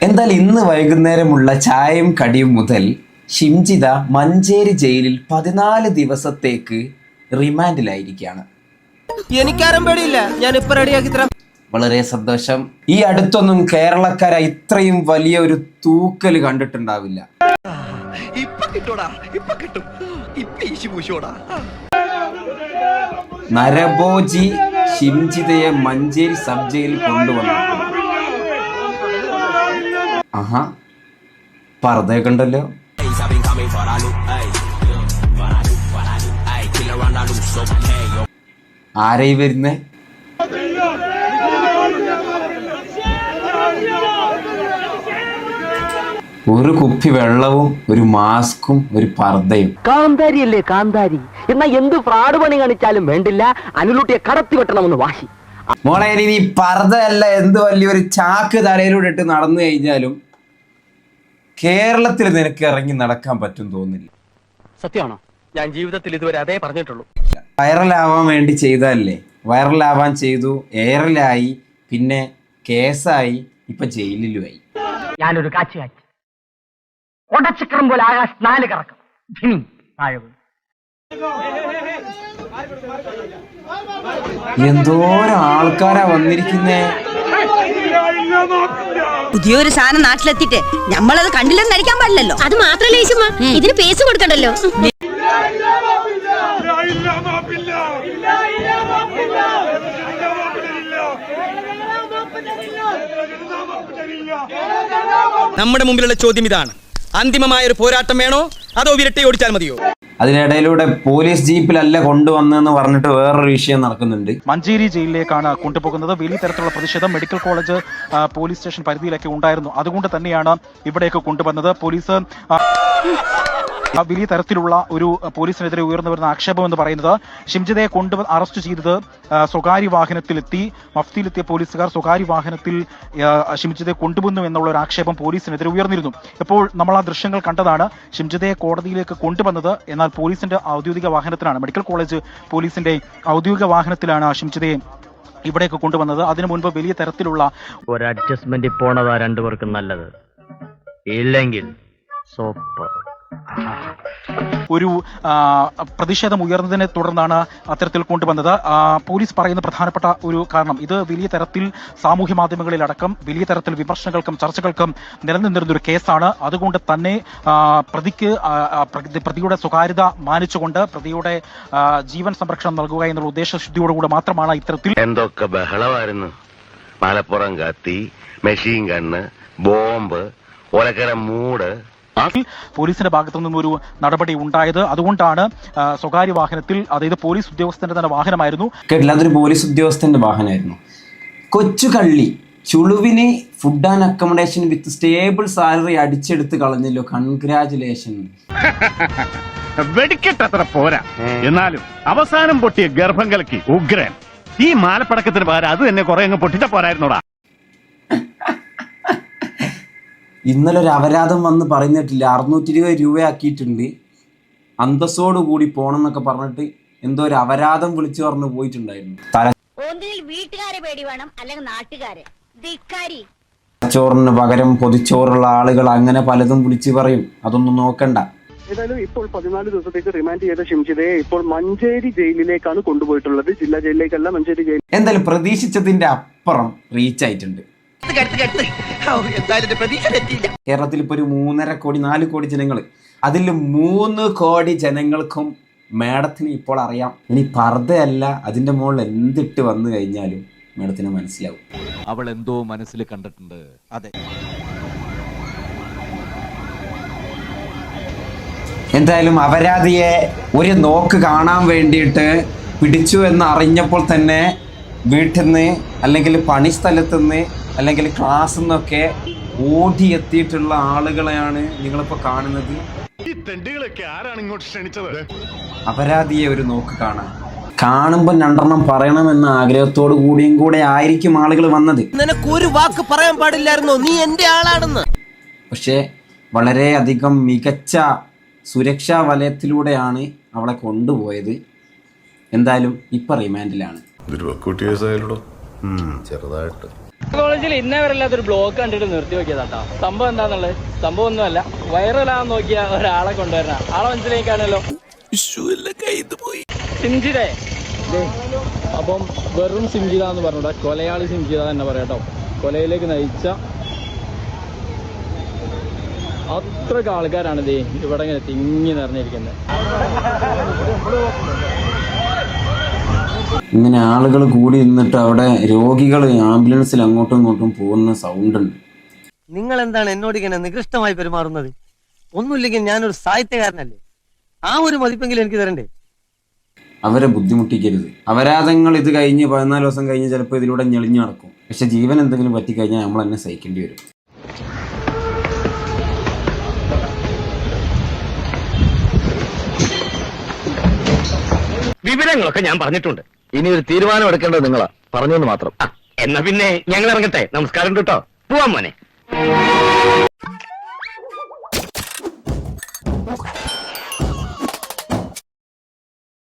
എന്തായാലും ഇന്ന് വൈകുന്നേരമുള്ള ചായയും കടിയും മുതൽ ഷിംജിത മഞ്ചേരി ജയിലിൽ 14 ദിവസത്തേക്ക് റിമാൻഡിലായിരിക്കുകയാണ്. എനിക്കാരും പേടിയില്ല, ഞാൻ ഇപ്പൊ റെഡിയാക്കി തരാം. വളരെ സന്തോഷം. ഈ അടുത്തൊന്നും കേരളക്കാര ഇത്രയും വലിയ ഒരു തൂക്കൽ കണ്ടിട്ടുണ്ടാവില്ല. നരഭോജി ഷിംജിതയെ മഞ്ചേരി സബ് ജയിലിൽ കൊണ്ടുവന്നു. ആഹാ, പർദ്ദയൊക്കെ ഉണ്ടല്ലോ. ആരായി വരുന്നേ? ഒരു കുപ്പി വെള്ളവും ഒരു മാസ്കും ഒരു പർദ്ദയും. കാന്താരി അല്ലേ കാന്താരി? എന്നാ എന്ത് ഫ്രോഡ് പണി കാണിച്ചാലും വേണ്ടില്ല, അനുലൂട്ടിയെ കടത്തി വെട്ടണമെന്ന് വാശി. മോളെ, നീ പർദ്ദയല്ല എന്ത് വലിയൊരു ചാക്ക് തലയിലൂടെ ഇട്ട് നടന്നു കഴിഞ്ഞാലും കേരളത്തിൽ നിനക്ക് ഇറങ്ങി നടക്കാൻ പറ്റും തോന്നില്ല. സത്യമാണോ? ഞാൻ ജീവിതത്തിൽ ഇതുവരെ അതേ പറഞ്ഞിട്ടുള്ളൂ. വൈറലാവാൻ വേണ്ടി ചെയ്തതല്ലേ? വൈറലാവാൻ ചെയ്തു, എയറിലായി, പിന്നെ കേസായി, ഇപ്പൊ ജയിലിലുമായി. ഞാനൊരു കാച്ചിയാക്കി ഒടച്ചിക്കറും പോലെ ആകാശ് 4 കറക്കും. എന്തോരം ആൾക്കാരാ വന്നിരിക്കുന്നേ. പുതിയൊരു സാധനം നാട്ടിലെത്തിട്ട് നമ്മളത് കണ്ടില്ലെന്ന് നടിക്കാൻ പാടില്ലല്ലോ. അത് മാത്രല്ല ഈശുമ്മ, ഇതിന് പേസ് കൊടുക്കണ്ടല്ലോ. നമ്മുടെ മുമ്പിലുള്ള ചോദ്യം ഇതാണ്: അന്തിമമായ ഒരു പോരാട്ടം വേണോ അതോ വിരട്ടി ഓടിച്ചാൽ മതിയോ? അതിനിടയിലൂടെ പോലീസ് ജീപ്പിലല്ല കൊണ്ടുവന്നെന്ന് പറഞ്ഞിട്ട് വേറൊരു വിഷയം നടക്കുന്നുണ്ട്. മഞ്ചേരി ജയിലിലേക്കാണ് കൊണ്ടുപോകുന്നത്. വലിയ തരത്തിലുള്ള പ്രതിഷേധം മെഡിക്കൽ കോളേജ് പോലീസ് സ്റ്റേഷൻ പരിധിയിലൊക്കെ ഉണ്ടായിരുന്നു. അതുകൊണ്ട് തന്നെയാണ് ഇവിടേക്ക് കൊണ്ടുവന്നത്. പോലീസ് വലിയ തരത്തിലുള്ള ഒരു പോലീസിനെതിരെ ഉയർന്നു വരുന്ന ആക്ഷേപം എന്ന് പറയുന്നത് ഷിംജിതയെ അറസ്റ്റ് ചെയ്തത് സ്വകാര്യ വാഹനത്തിലെത്തി, മഫ്തിയിലെത്തിയ പോലീസുകാർ സ്വകാര്യ വാഹനത്തിൽ ഷിംജിതയെ കൊണ്ടുവന്നു എന്നുള്ള ഒരു ആക്ഷേപം പോലീസിനെതിരെ ഉയർന്നിരുന്നു. ഇപ്പോൾ നമ്മൾ ആ ദൃശ്യങ്ങൾ കണ്ടതാണ്. ഷിംജിതയെ കോടതിയിലേക്ക് കൊണ്ടുവന്നത് എന്നാൽ പോലീസിന്റെ ഔദ്യോഗിക വാഹനത്തിലാണ്, മെഡിക്കൽ കോളേജ് പോലീസിന്റെ ഔദ്യോഗിക വാഹനത്തിലാണ് ഷിംജിതയെ ഇവിടേക്ക് കൊണ്ടുവന്നത്. അതിനു മുൻപ് വലിയ തരത്തിലുള്ള ഒരു അഡ്ജസ്റ്റ്മെന്റ് പോണതാ രണ്ടുപേർക്കും നല്ലത്, ഇല്ലെങ്കിൽ സോപ്പ്. ഒരു പ്രതിഷേധം ഉയർന്നതിനെ തുടർന്നാണ് അത്തരത്തിൽ കൊണ്ടുവന്നത്. പോലീസ് പറയുന്ന പ്രധാനപ്പെട്ട ഒരു കാരണം, ഇത് വലിയ തരത്തിൽ സാമൂഹ്യ മാധ്യമങ്ങളിലടക്കം വലിയ തരത്തിൽ വിമർശനങ്ങൾക്കും ചർച്ചകൾക്കും നിലനിന്നിരുന്നൊരു കേസാണ്. അതുകൊണ്ട് തന്നെ പ്രതിയുടെ സ്വകാര്യത മാനിച്ചുകൊണ്ട് പ്രതിയുടെ ജീവൻ സംരക്ഷണം നൽകുക എന്നുള്ള ഉദ്ദേശശുദ്ധിയോടുകൂടി മാത്രമാണ് ഇത്തരത്തിൽ. എന്തൊക്കെ ബഹളമായിരുന്നു! മലപ്പുറം കത്തി, മെഷീൻ ഗണ്ണ്, ബോംബ്, ഒലക്കര മൂട്. പോലീസിന്റെ ഭാഗത്തു നിന്നും ഒരു നടപടി ഉണ്ടായത്. അതുകൊണ്ടാണ് സ്വകാര്യ വാഹനത്തിൽ, അതായത് പോലീസ് ഉദ്യോഗസ്ഥന്റെ തന്നെ വാഹനമായിരുന്നു. കേട്ടില്ല, അതൊരു പോലീസ് ഉദ്യോഗസ്ഥന്റെ വാഹനമായിരുന്നു. കൊച്ചു കള്ളി ചുളുവിന് food and accommodation with stable salary അടിച്ചെടുത്ത് കളഞ്ഞല്ലോ. കൺഗ്രാചുലേഷൻ. വെടിക്കെട്ടത്ര പോരാ, എന്നാലും അവസാനം പൊട്ടിയ ഗർഭം കലക്കി ഉഗ്രൻ. ഈ മാലപ്പടക്കത്തിന് പകരം അത് തന്നെ കുറെ അങ്ങ് പൊട്ടിച്ച പോരായിരുന്നോടാ. ഇന്നലെ ഒരു അപരാധം വന്ന് പറയുന്നിട്ടില്ല, 620 രൂപയാക്കിയിട്ടുണ്ട്, അന്തസ്സോടുകൂടി പോണം എന്നൊക്കെ പറഞ്ഞിട്ട് എന്തോ ഒരു അപരാധം വിളിച്ചു പറഞ്ഞു പോയിട്ടുണ്ടായിരുന്നു. വീട്ടുകാരെ പേടി വേണം, അല്ലെങ്കിൽ നാട്ടുകാരെ. ചോറിന് പകരം പൊതിച്ചോറുള്ള ആളുകൾ അങ്ങനെ പലതും വിളിച്ചു പറയും. അതൊന്നും നോക്കണ്ട. ഏതായാലും ഇപ്പോൾ 14 ദിവസത്തേക്ക് റിമാൻഡ് ചെയ്ത ഷിംജിതയെ ഇപ്പോൾ മഞ്ചേരി ജയിലിലേക്കാണ് കൊണ്ടുപോയിട്ടുള്ളത്. ജില്ലാ ജയിലിലേക്കല്ല, മഞ്ചേരി ജയിൽ. എന്തായാലും പ്രതീക്ഷിച്ചതിന്റെ അപ്പുറം റീച്ച് ആയിട്ടുണ്ട്. കേരളത്തിൽ ഇപ്പൊ ഒരു 3.5 കോടി 4 കോടി ജനങ്ങൾ, അതിൽ 3 കോടി ജനങ്ങൾക്കും മേഡത്തിന് ഇപ്പോൾ അറിയാം. ഇനി പർദ്ദയല്ല, അതിന്റെ മുകളിൽ എന്തിട്ട് വന്നു കഴിഞ്ഞാലും മേഡത്തിന് മനസ്സിലാവും. അവൾ എന്തോ മനസ്സിൽ കണ്ടിട്ടുണ്ട്. അതെ, എന്തായാലും അപരാധിയെ ഒരു നോക്ക് കാണാൻ വേണ്ടിയിട്ട് പിടിച്ചു എന്ന് അറിഞ്ഞപ്പോൾ തന്നെ വീട്ടിൽ നിന്ന് അല്ലെങ്കിൽ പണിസ്ഥലത്തുനിന്ന് അല്ലെങ്കിൽ ക്ലാസ്സിൽ നിന്നൊക്കെ ഓടിയെത്തിയിട്ടുള്ള ആളുകളെയാണ് നിങ്ങളിപ്പോൾ കാണുന്നത്. അപരാധിയെ ഒരു നോക്ക് കാണുമ്പോൾ 2 പറയണമെന്ന ആഗ്രഹത്തോടു കൂടിയും കൂടെ ആയിരിക്കും ആളുകൾ വന്നത്. നിനക്കൊരു വാക്ക് പറയാൻ പാടില്ലായിരുന്നോ, നീ എന്റെ ആളാണെന്ന്. പക്ഷേ വളരെയധികം മികച്ച സുരക്ഷാ വലയത്തിലൂടെയാണ് അവളെ കൊണ്ടുപോയത്. എന്തായാലും ഇപ്പം റിമാൻഡിലാണ്. ചെറുതായിട്ട് കോളേജിൽ ഇന്നേ വരെല്ലാത്തൊരു ബ്ലോക്ക് കണ്ടിട്ട് നിർത്തി വെക്കിയതാട്ടാ. സംഭവം എന്താന്നുള്ളത്? സംഭവം ഒന്നുമല്ല, വൈറലാന്ന് നോക്കിയ ഒരാളെ കൊണ്ടുവരണ ആളെ മനസ്സിലേക്കാണല്ലോ. സിംജിതേ, അപ്പം വെറും സിംജിത എന്ന് പറഞ്ഞൂടാ, കൊലയാളി സിംജിത തന്നെ പറയാട്ടോ. കൊലയിലേക്ക് നയിച്ച അത്രയ്ക്ക് ആൾക്കാരാണ് ഇതേ ഇവിടെ ഇങ്ങനെ തിങ്ങി നിറഞ്ഞിരിക്കുന്നത്. ഇങ്ങനെ ആളുകൾ കൂടി നിന്നിട്ട് അവിടെ രോഗികൾ ആംബുലൻസിൽ അങ്ങോട്ടും ഇങ്ങോട്ടും പോകുന്ന സൗണ്ട് ഉണ്ട്. നിങ്ങൾ എന്താണ് എന്നോട് ഇങ്ങനെ നികൃഷ്ടമായി പെരുമാറുന്നത്? ഒന്നുമില്ലെങ്കിൽ ഞാനൊരു സാഹിത്യകാരനല്ലേ, ആ ഒരു മതിപ്പെങ്കിലും എനിക്ക് തരണ്ടേ? അവരെ ബുദ്ധിമുട്ടിക്കരുത്. അപരാധങ്ങൾ ഇത് കഴിഞ്ഞ് 14 ദിവസം കഴിഞ്ഞ് ചിലപ്പോൾ ഇതിലൂടെ ഞെളിഞ്ഞു നടക്കും. പക്ഷെ ജീവൻ എന്തെങ്കിലും പറ്റിക്കഴിഞ്ഞാൽ നമ്മൾ തന്നെ സഹിക്കേണ്ടി വരും. വിവരങ്ങളൊക്കെ ഞാൻ പറഞ്ഞിട്ടുണ്ട്. ഇനി ഒരു തീരുമാനം എടുക്കേണ്ടത് നിങ്ങളാ, പറഞ്ഞെന്ന് മാത്രം. എന്നാ പിന്നെ ഞങ്ങൾ ഇറങ്ങട്ടെ. നമസ്കാരം കേട്ടോ, പോവാൻ മോനെ.